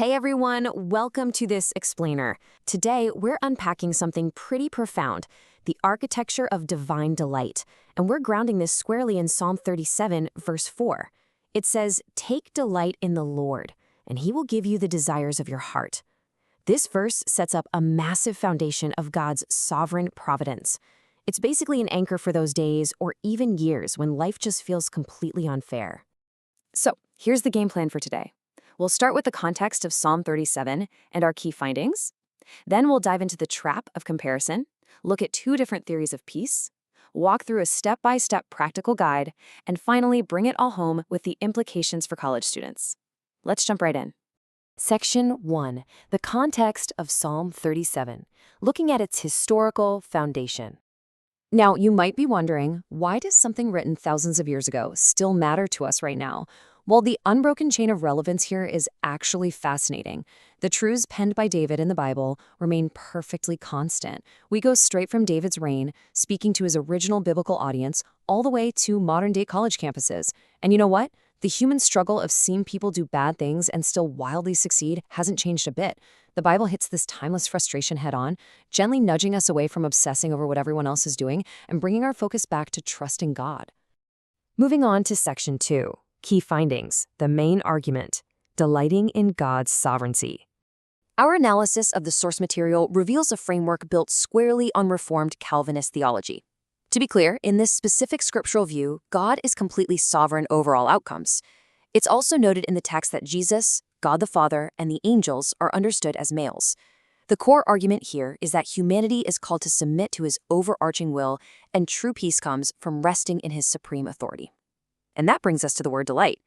Hey everyone, welcome to this explainer. Today, we're unpacking something pretty profound, the architecture of divine delight, and we're grounding this squarely in Psalm 37, verse 4. It says, "Take delight in the Lord, and he will give you the desires of your heart." This verse sets up a massive foundation of God's sovereign providence. It's basically an anchor for those days or even years when life just feels completely unfair. So, here's the game plan for today. We'll start with the context of Psalm 37 and our key findings. Then we'll dive into the trap of comparison, look at two different theories of peace, walk through a step-by-step practical guide, and finally bring it all home with the implications for college students. Let's jump right in. Section 1. The context of Psalm 37, looking at its historical foundation. Now, you might be wondering, why does something written thousands of years ago still matter to us right now? Well, the unbroken chain of relevance here is actually fascinating. The truths penned by David in the Bible remain perfectly constant. We go straight from David's reign, speaking to his original biblical audience, all the way to modern-day college campuses. And you know what? The human struggle of seeing people do bad things and still wildly succeed hasn't changed a bit. The Bible hits this timeless frustration head-on, gently nudging us away from obsessing over what everyone else is doing and bringing our focus back to trusting God. Moving on to Section 2. Key findings, the main argument, delighting in God's sovereignty. Our analysis of the source material reveals a framework built squarely on Reformed Calvinist theology. To be clear, in this specific scriptural view, God is completely sovereign over all outcomes. It's also noted in the text that Jesus, God the Father, and the angels are understood as males. The core argument here is that humanity is called to submit to his overarching will, and true peace comes from resting in his supreme authority. And that brings us to the word delight.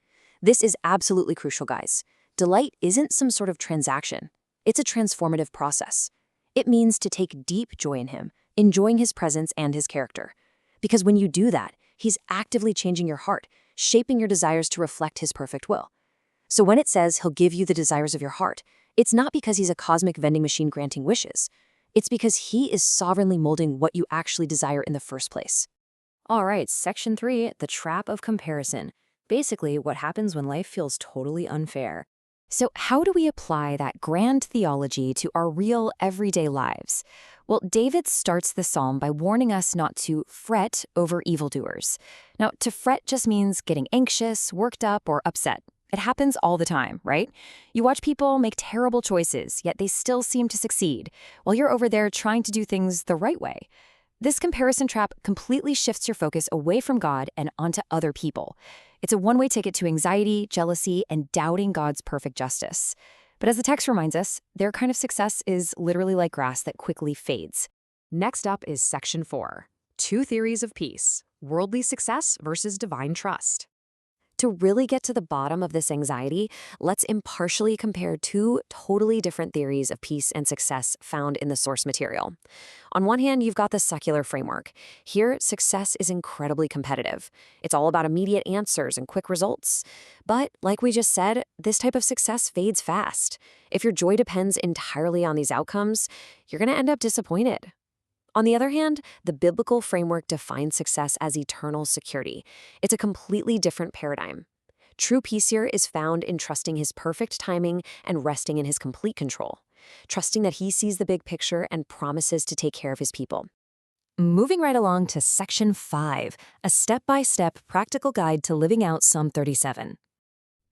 This is absolutely crucial, guys. Delight isn't some sort of transaction. It's a transformative process. It means to take deep joy in him, enjoying his presence and his character. Because when you do that, he's actively changing your heart, shaping your desires to reflect his perfect will. So when it says he'll give you the desires of your heart, it's not because he's a cosmic vending machine granting wishes. It's because he is sovereignly molding what you actually desire in the first place. All right, Section 3, the trap of comparison. Basically, what happens when life feels totally unfair. So how do we apply that grand theology to our real everyday lives? Well, David starts the psalm by warning us not to fret over evildoers. Now, to fret just means getting anxious, worked up, or upset. It happens all the time, right? You watch people make terrible choices, yet they still seem to succeed, while you're over there trying to do things the right way. This comparison trap completely shifts your focus away from God and onto other people. It's a one-way ticket to anxiety, jealousy, and doubting God's perfect justice. But as the text reminds us, their kind of success is literally like grass that quickly fades. Next up is Section 4, two theories of peace, worldly success versus divine trust. To really get to the bottom of this anxiety, let's impartially compare two totally different theories of peace and success found in the source material. On one hand, you've got the secular framework. Here, success is incredibly competitive. It's all about immediate answers and quick results. But, like we just said, this type of success fades fast. If your joy depends entirely on these outcomes, you're going to end up disappointed. On the other hand, the biblical framework defines success as eternal security. It's a completely different paradigm. True peace here is found in trusting his perfect timing and resting in his complete control, trusting that he sees the big picture and promises to take care of his people. Moving right along to Section 5, a step-by-step practical guide to living out Psalm 37.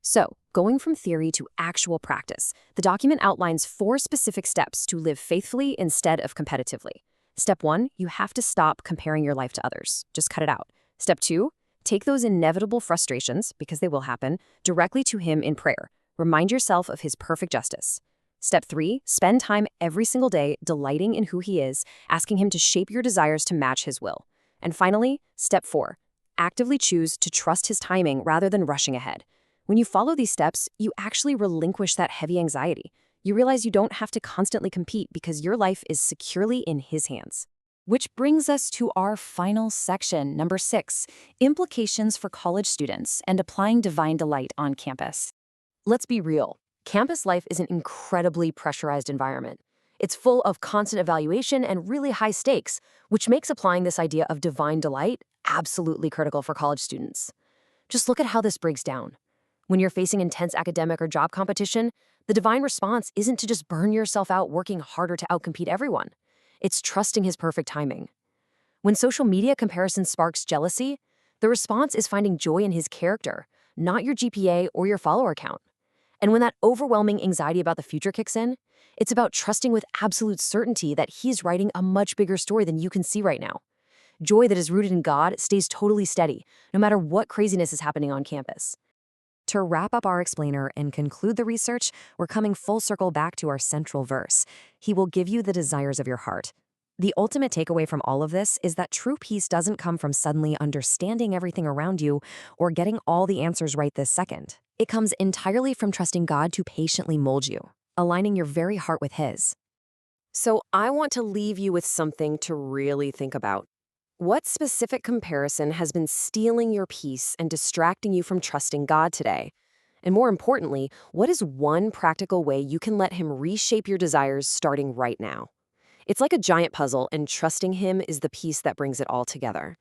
So, going from theory to actual practice, the document outlines 4 specific steps to live faithfully instead of competitively. Step 1, you have to stop comparing your life to others. Just cut it out. Step 2, take those inevitable frustrations, because they will happen, directly to him in prayer. Remind yourself of his perfect justice. Step 3, spend time every single day delighting in who he is, asking him to shape your desires to match his will. And finally, Step 4, actively choose to trust his timing rather than rushing ahead. When you follow these steps, you actually relinquish that heavy anxiety. You realize you don't have to constantly compete because your life is securely in his hands. Which brings us to our final section, number 6, implications for college students and applying divine delight on campus. Let's be real. Campus life is an incredibly pressurized environment. It's full of constant evaluation and really high stakes, which makes applying this idea of divine delight absolutely critical for college students. Just look at how this breaks down. When you're facing intense academic or job competition, The divine response isn't to just burn yourself out working harder to outcompete everyone. It's trusting his perfect timing. When social media comparison sparks jealousy, the response is finding joy in his character, not your GPA or your follower count. And when that overwhelming anxiety about the future kicks in, it's about trusting with absolute certainty that he's writing a much bigger story than you can see right now. Joy that is rooted in God stays totally steady, no matter what craziness is happening on campus. To wrap up our explainer and conclude the research, we're coming full circle back to our central verse. He will give you the desires of your heart. The ultimate takeaway from all of this is that true peace doesn't come from suddenly understanding everything around you or getting all the answers right this second. It comes entirely from trusting God to patiently mold you, aligning your very heart with His. So I want to leave you with something to really think about. What specific comparison has been stealing your peace and distracting you from trusting God today? And more importantly, what is one practical way you can let Him reshape your desires starting right now? It's like a giant puzzle, and trusting Him is the piece that brings it all together.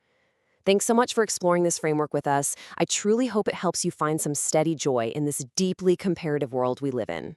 Thanks so much for exploring this framework with us. I truly hope it helps you find some steady joy in this deeply comparative world we live in.